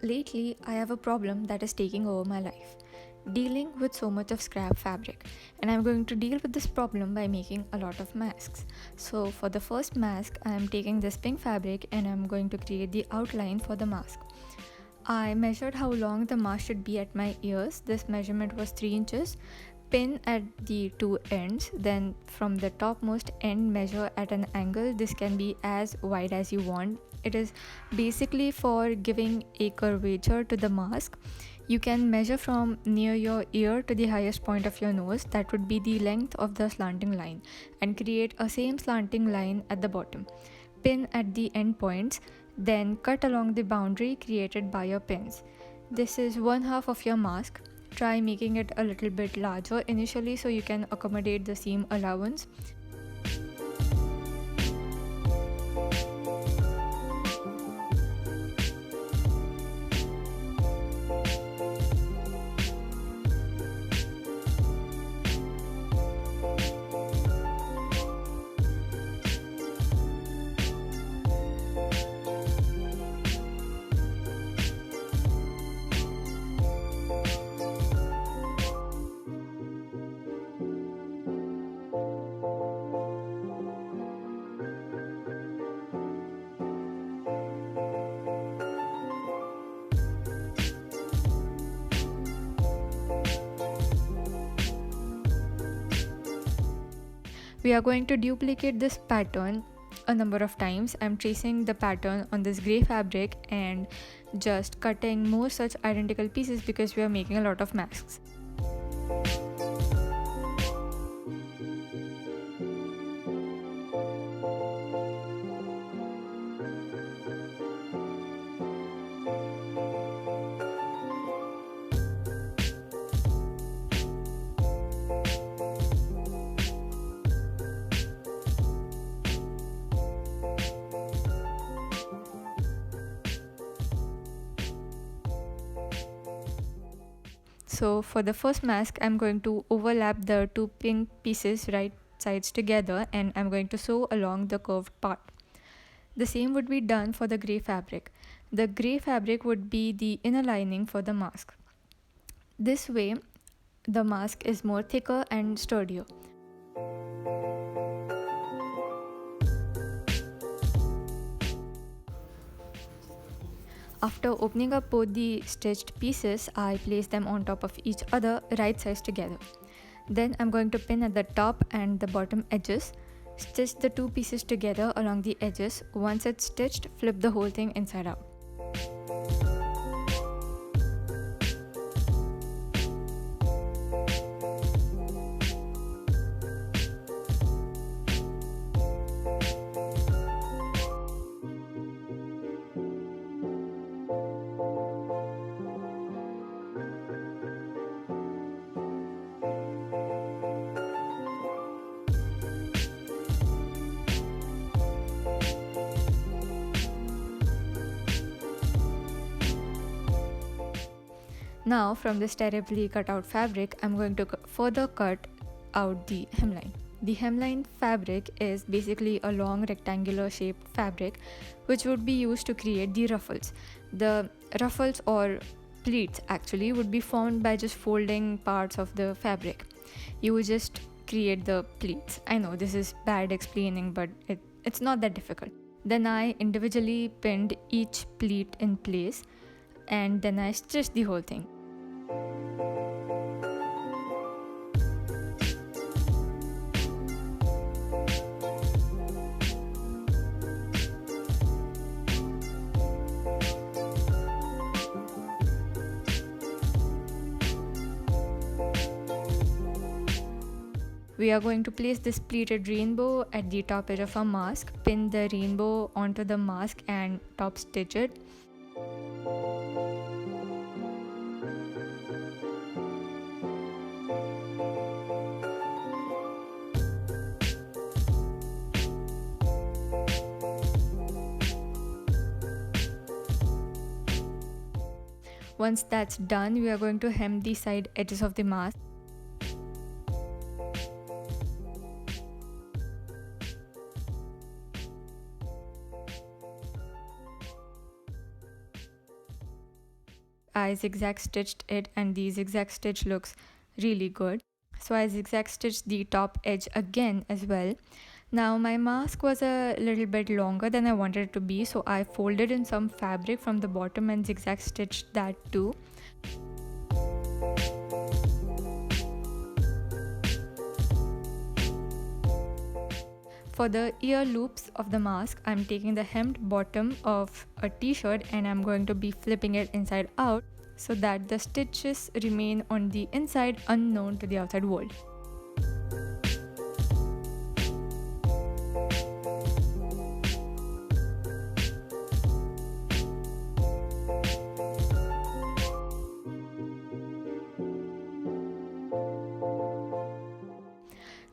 Lately, I have a problem that is taking over my life, dealing with so much of scrap fabric, and I'm going to deal with this problem by making a lot of masks. So, for the first mask, I am taking this pink fabric and I'm going to create the outline for the mask. I measured how long the mask should be at my ears. This measurement was 3 inches. Pin at the two ends, then from the topmost end measure at an angle. This can be as wide as you want. It is basically for giving a curvature to the mask. You can measure from near your ear to the highest point of your nose, that would be the length of the slanting line, and create a same slanting line at the bottom. Pin at the end points, then cut along the boundary created by your pins. This is one half of your mask. Try making it a little bit larger initially so you can accommodate the seam allowance. We are going to duplicate this pattern a number of times. I'm tracing the pattern on this grey fabric and just cutting more such identical pieces because we are making a lot of masks. So for the first mask, I'm going to overlap the two pink pieces right sides together and I'm going to sew along the curved part. The same would be done for the grey fabric. The grey fabric would be the inner lining for the mask. This way, the mask is more thicker and sturdier. After opening up both the stitched pieces, I place them on top of each other right sides together. Then I'm going to pin at the top and the bottom edges. Stitch the two pieces together along the edges. Once it's stitched, flip the whole thing inside out. Now from this terribly cut out fabric, I'm going to further cut out the hemline. The hemline fabric is basically a long rectangular shaped fabric which would be used to create the ruffles. The ruffles or pleats actually would be formed by just folding parts of the fabric. You would just create the pleats. I know this is bad explaining, but it's not that difficult. Then I individually pinned each pleat in place and then I stitched the whole thing. We are going to place this pleated rainbow at the top edge of our mask, pin the rainbow onto the mask and top stitch it. Once that's done, we are going to hem the side edges of the mask. I zigzag stitched it, and the zigzag stitch looks really good. So I zigzag stitched the top edge again as well. Now my mask was a little bit longer than I wanted it to be, so I folded in some fabric from the bottom and zigzag stitched that too. For the ear loops of the mask, I'm taking the hemmed bottom of a t-shirt and I'm going to be flipping it inside out so that the stitches remain on the inside unknown to the outside world.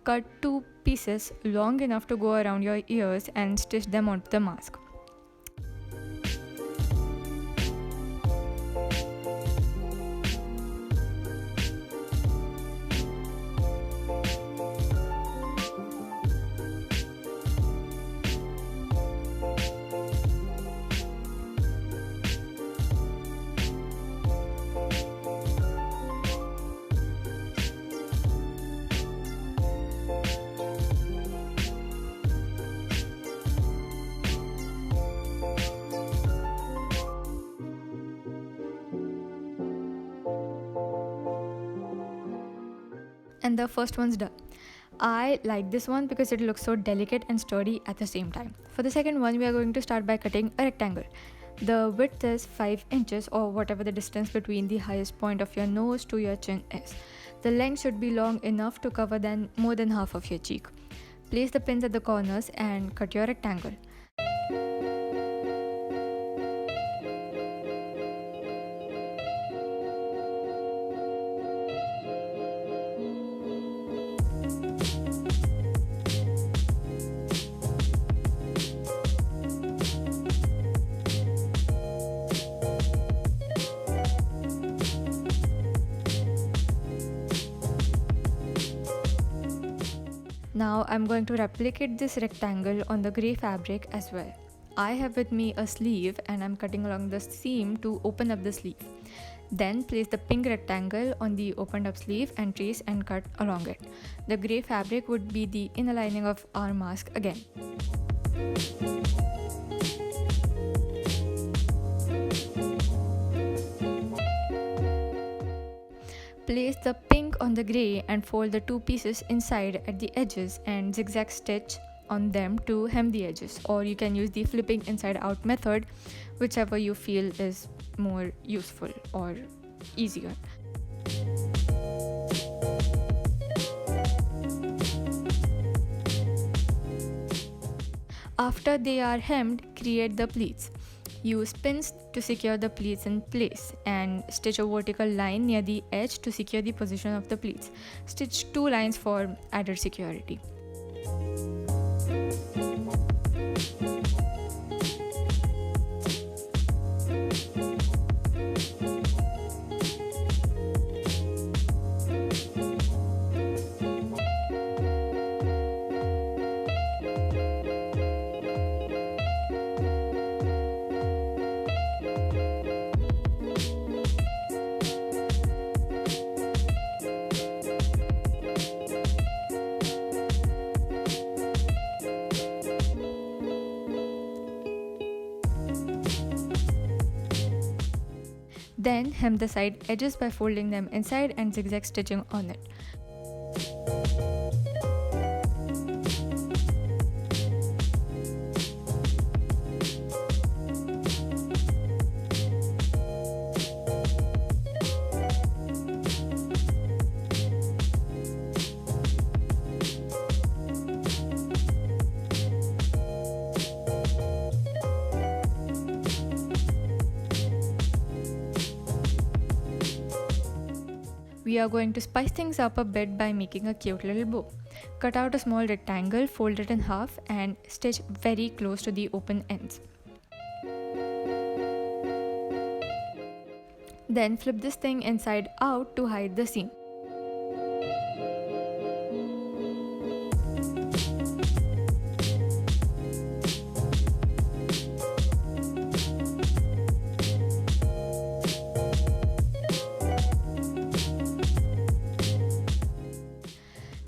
Cut 2 pieces long enough to go around your ears and stitch them onto the mask. And the first one's done. I like this one because it looks so delicate and sturdy at the same time. For the second one, we are going to start by cutting a rectangle. The width is 5 inches, or whatever the distance between the highest point of your nose to your chin is. The length should be long enough to cover more than half of your cheek. Place the pins at the corners and cut your rectangle. Now I'm going to replicate this rectangle on the grey fabric as well. I have with me a sleeve and I'm cutting along the seam to open up the sleeve. Then place the pink rectangle on the opened up sleeve and trace and cut along it. The grey fabric would be the inner lining of our mask again. Place the pink on the grey and fold the 2 pieces inside at the edges and zigzag stitch on them to hem the edges, or you can use the flipping inside out method, whichever you feel is more useful or easier. After they are hemmed, create the pleats. Use pins to secure the pleats in place and stitch a vertical line near the edge to secure the position of the pleats. Stitch 2 lines for added security. Then hem the side edges by folding them inside and zigzag stitching on it. We are going to spice things up a bit by making a cute little bow. Cut out a small rectangle, fold it in half and stitch very close to the open ends. Then flip this thing inside out to hide the seam.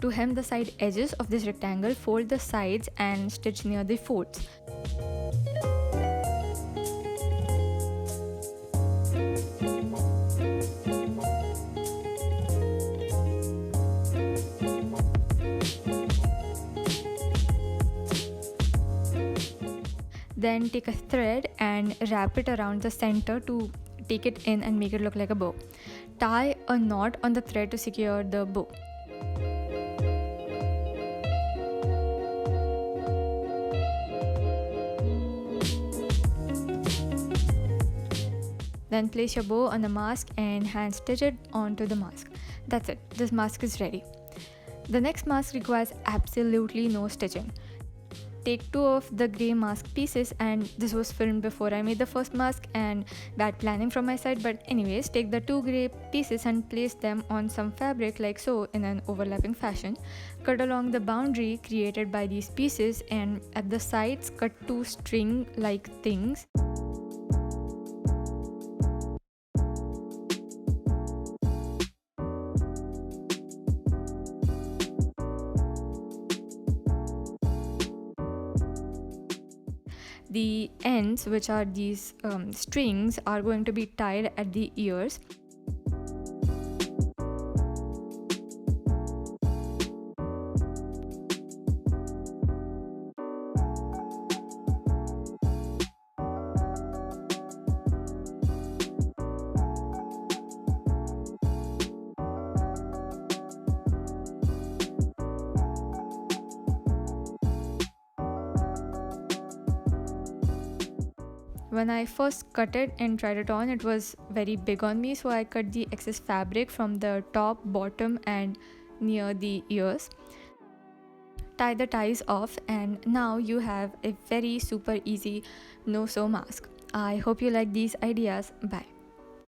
To hem the side edges of this rectangle, fold the sides and stitch near the folds. Then take a thread and wrap it around the center to take it in and make it look like a bow. Tie a knot on the thread to secure the bow. Then place your bow on the mask and hand stitch it onto the mask. That's it, this mask is ready. The next mask requires absolutely no stitching. Take 2 of the grey mask pieces, and this was filmed before I made the first mask and bad planning from my side, but anyways, take the 2 grey pieces and place them on some fabric like so in an overlapping fashion. Cut along the boundary created by these pieces, and at the sides cut 2 string like things. The ends, which are these strings, are going to be tied at the ears. When I first cut it and tried it on, it was very big on me, so I cut the excess fabric from the top, bottom and near the ears. Tie the ties off, and now you have a very super easy no-sew mask. I hope you like these ideas. Bye.